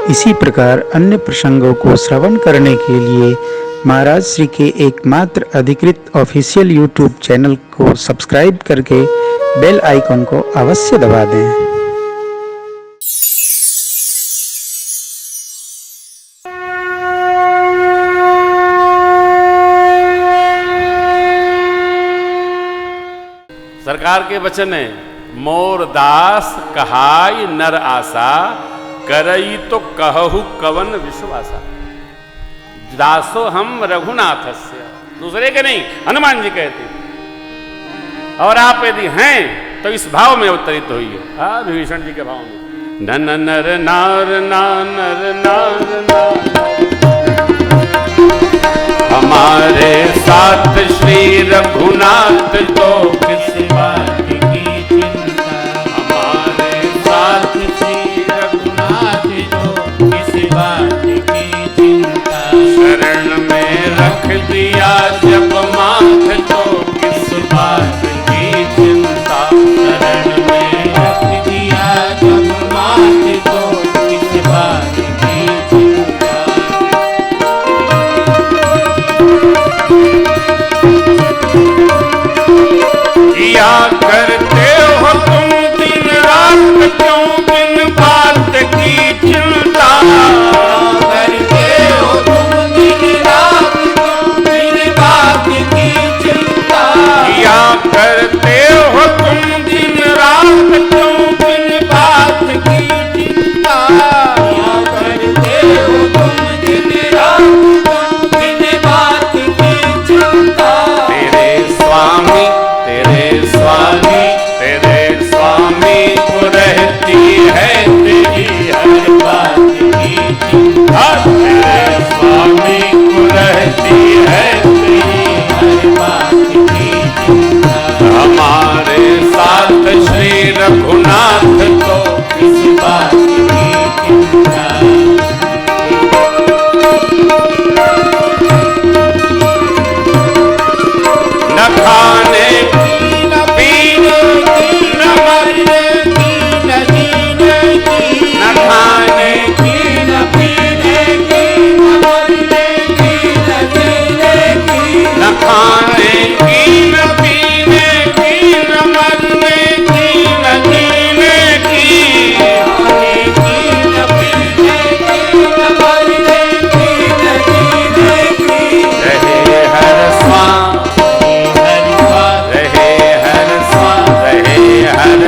इसी प्रकार अन्य प्रसंगों को श्रवण करने के लिए महाराज श्री के एकमात्र अधिकृत ऑफिशियल यूट्यूब चैनल को सब्सक्राइब करके बेल आइकन को अवश्य दबा दें। सरकार के वचन है, मोर दास कहाई नर आशा, करई तो कहु कवन विश्वासा। दासो हम रघुनाथस्य, दूसरे के नहीं, हनुमान जी कहते। और आप यदि हैं तो इस भाव में अवतरित होइए, विभीषण जी के भाव में। नन नर नार नानर नार नार, हमारे साथ श्री रघुनाथ तो किस बात की चिंता। हमारे साथ श्री रघुनाथ तो किस बात की चिंता। शरण में रख दिया जब माथ तो किस बात की चिंता। शरण में रख दिया जब माथ तो किस बात की चिंता। किया करते हो तुम दिन रात, क्यों बिन बात की चिंता। करते हो तुम दिन रात, क्यों बिन बात की चिंता। किया करते हो तुम दिन रात, क्यों बिन बात की चिंता। किया करते हो तुम दिन रात, क्यों बिन बात की चिंता। तेरे स्वामी को रहती है तेरी हर बात की चिंता। तेरे स्वामी को रहती है तेरी हर बात की चिंता। हमारे साथ श्री रघुनाथ तो किस बात की चिंता। न खाने की न पीने की न मरने की न जीने की। न खाने की न पीने की न मरने की न जीने की। न खाने की न पीने की न मरने की न जीने की। खाने की न पीने की न मरने की न जीने की। रहे हर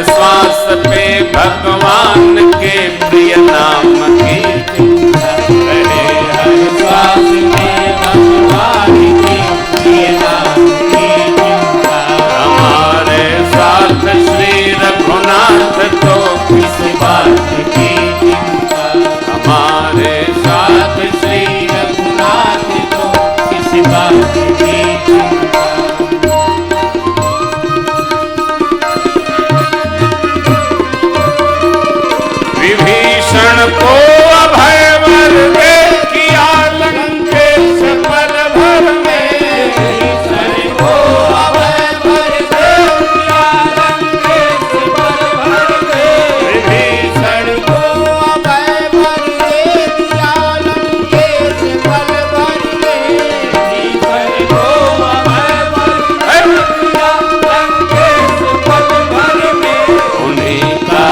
श्वास पे भगवान के प्रिय नाम की चिंता। रहे हर श्वास में भगवान के प्रिय नाम की चिंता। हमारे साथ श्री रघुनाथ तो किस बात की चिंता। हमारे साथ श्री रघुनाथ तो किस बात की चिंता। विभीषण को अभय वर दे, किया लंकेश पल भर में। विभीषण को अभय वर दे, किया लंकेश पल भर में। विभीषण को अभय वर दे, किया लंकेश पल भर में। विभीषण को अभय वर दे, किया लंकेश पल भर में। उन्हीं का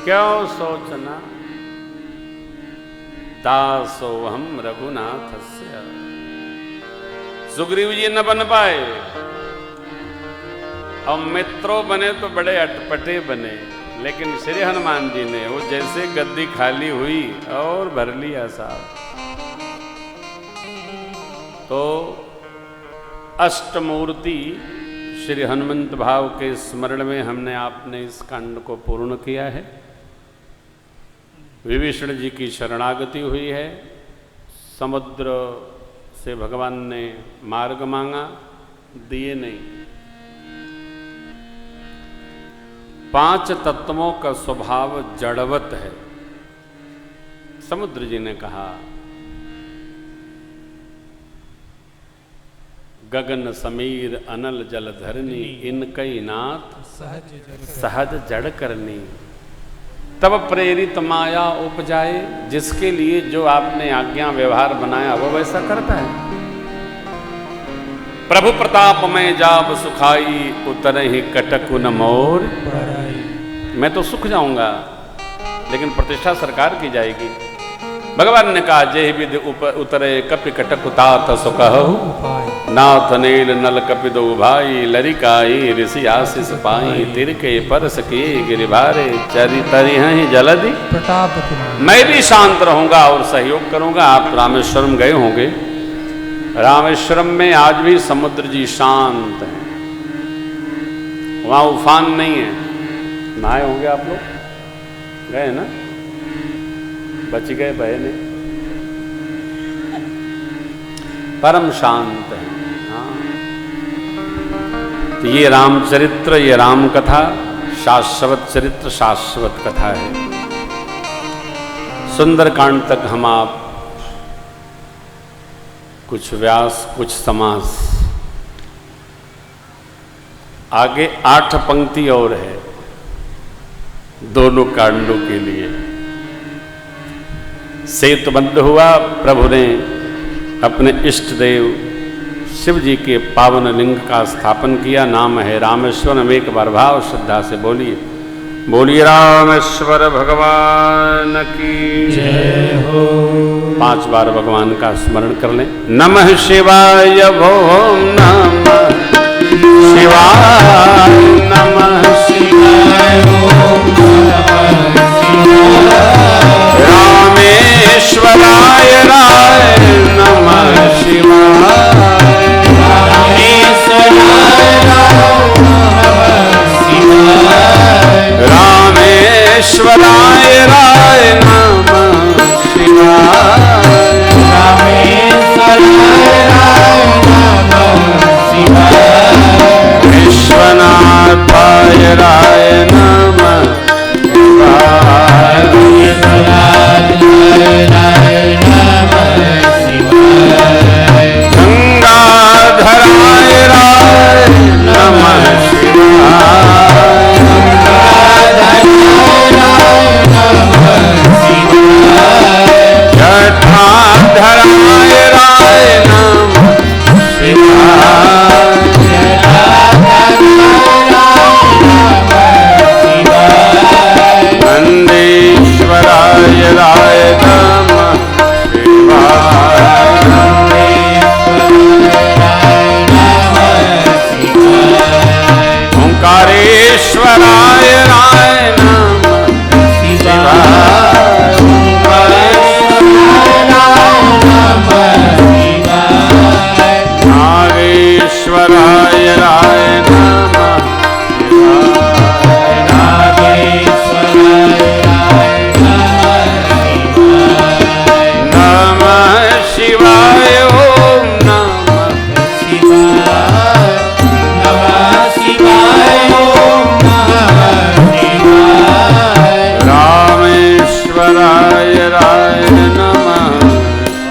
क्यों सोचना, दासो हम रघुनाथस्य। सुग्रीव जी न बन पाए, और मित्रों बने तो बड़े अटपटे बने, लेकिन श्री हनुमान जी ने वो जैसे गद्दी खाली हुई और भर लिया साहब। तो अष्टमूर्ति श्री हनुमंत भाव के स्मरण में हमने आपने इस कांड को पूर्ण किया है। विभीषण जी की शरणागति हुई है, समुद्र से भगवान ने मार्ग मांगा, दिए नहीं। 5 तत्वों का स्वभाव जड़वत है। समुद्र जी ने कहा, गगन समीर अनल जल धरनी, इनकई नाथ सहज जड़ करनी। तब प्रेरित माया उपजाए, जिसके लिए जो आपने आज्ञा व्यवहार बनाया वो वैसा करता है। प्रभु प्रताप में जाब सुखाई, उतरे ही कटकु न मोर। मैं तो सुख जाऊंगा, लेकिन प्रतिष्ठा सरकार की जाएगी। भगवान ने कहा, जय विद उतरे कपि कटक उतात सुकहु, नाथ नील नल कपि दो भाई, लरिकाई ऋषि आशीष पाई, तिरके परस किए गिरिभारे, चरि तरि हैं जलधि प्रताप। मैं भी शांत रहूंगा और सहयोग करूंगा। आप रामेश्वरम गए होंगे, रामेश्वरम में आज भी समुद्र जी शांत हैं, वहां उफान नहीं है। नहाए होंगे आप लोग, गए ना, बच गए बहे नहीं, परम शांत है। हाँ, तो ये रामचरित्र, ये राम कथा शाश्वत चरित्र, शाश्वत कथा है। सुंदरकांड तक हम आप कुछ व्यास कुछ समास, आगे 8 पंक्ति और है दोनों कांडों के लिए। सेतुबंध हुआ, प्रभु ने अपने इष्ट देव शिव जी के पावन लिंग का स्थापन किया। नाम है रामेश्वरम। एक बार भाव श्रद्धा से बोलिए, बोलिए रामेश्वर भगवान की जय हो। 5 बार भगवान का स्मरण कर लें। नमः शिवाय भोम नमः शिवाय, नमः शिवाय ओम नमः शिवाय, रामेश्वराय राय नमः शिवाय, रामेश्वराय राय नमः शिवाय, रामेश्वराय राय नमः शिवाय, रामेश्वराय राय नमः शिवाय, विश्वनाथाय राय नमः शिवाय, गंगाधराय राय नमः शिवाय, जटाधराय राय नमः शिवाय, नंदीश्वराय राय नमः शिवाय, ओंकारेश्वराय राय नमः शिवाय, नागेश्वराय राय नमः शिवाय, ओम नमः शिवाय, नमः शिवाय ओम नमः शिवाय, रामेश्वराय राय नमः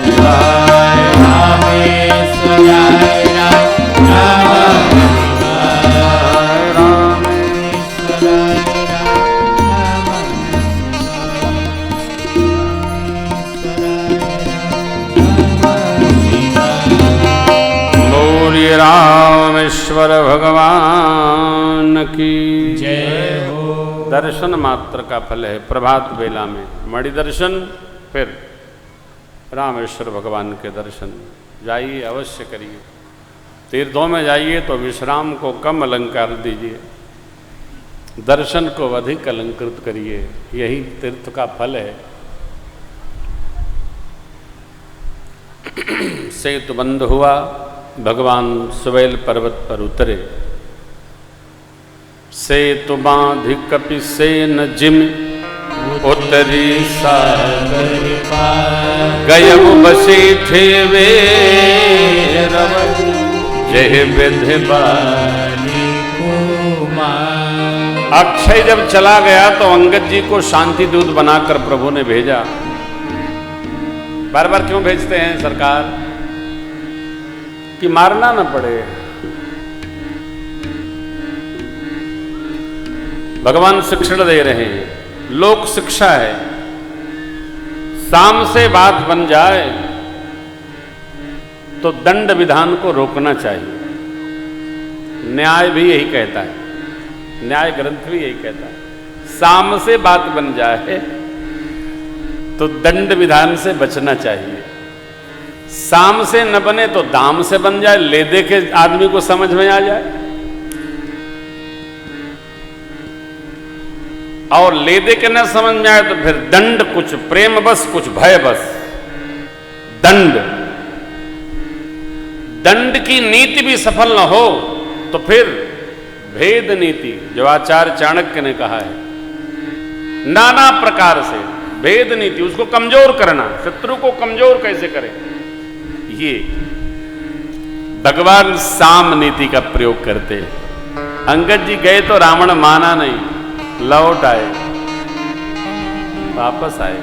शिवाय, रामेश्वराय राय नमः शिवाय, रामेश्वराय रामेश्वर भगवान की जय हो। दर्शन मात्र का फल है। प्रभात बेला में मणि दर्शन, फिर रामेश्वर भगवान के दर्शन जाइए, अवश्य करिए। तीर्थों में जाइए तो विश्राम को कम अलंकार दीजिए, दर्शन को अधिक अलंकृत करिए, यही तीर्थ का फल है। सेतु बंद हुआ, भगवान सुबेल पर्वत पर उतरे। सेतु बांधि कपि सेन जिम उतरी सागर पार, गयब बसे थे वे जय विधि बाली कुमार। अक्षय जब चला गया तो अंगद जी को शांति दूत बनाकर प्रभु ने भेजा। बार बार क्यों भेजते हैं सरकार? कि मारना न पड़े। भगवान शिक्षण दे रहे हैं, लोक शिक्षा है। साम से बात बन जाए तो दंड विधान को रोकना चाहिए। न्याय भी यही कहता है, न्याय ग्रंथ भी यही कहता है। साम से बात बन जाए तो दंड विधान से बचना चाहिए। साम से न बने तो दाम से बन जाए, ले दे के आदमी को समझ में आ जाए। और ले दे के न समझ में आए तो फिर दंड, कुछ प्रेम बस कुछ भय बस। दंड, दंड की नीति भी सफल न हो तो फिर भेद नीति, जो आचार्य चाणक्य ने कहा है, नाना प्रकार से भेद नीति, उसको कमजोर करना, शत्रु को कमजोर कैसे करें, ये भगवान साम नीति का प्रयोग करते हैं। अंगद जी गए तो रावण माना नहीं, लौट आए, वापस आए।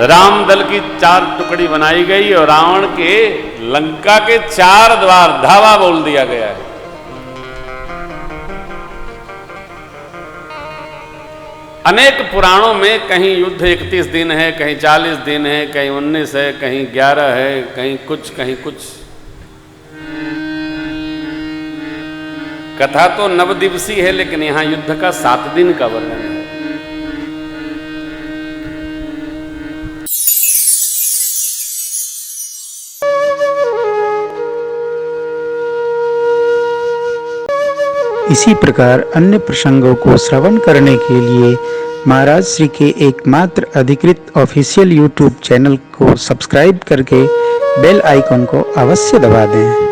राम दल की 4 टुकड़ी बनाई गई और रावण के लंका के 4 द्वार धावा बोल दिया गया है। अनेक पुराणों में कहीं युद्ध 31 दिन है, कहीं 40 दिन है, कहीं 19 है, कहीं 11 है, कहीं कुछ कहीं कुछ। कथा तो 9 दिवसीय है, लेकिन यहां युद्ध का 7 दिन का वर्णन है। इसी प्रकार अन्य प्रसंगों को श्रवण करने के लिए महाराज श्री के एकमात्र अधिकृत ऑफिशियल यूट्यूब चैनल को सब्सक्राइब करके बेल आइकन को अवश्य दबा दें।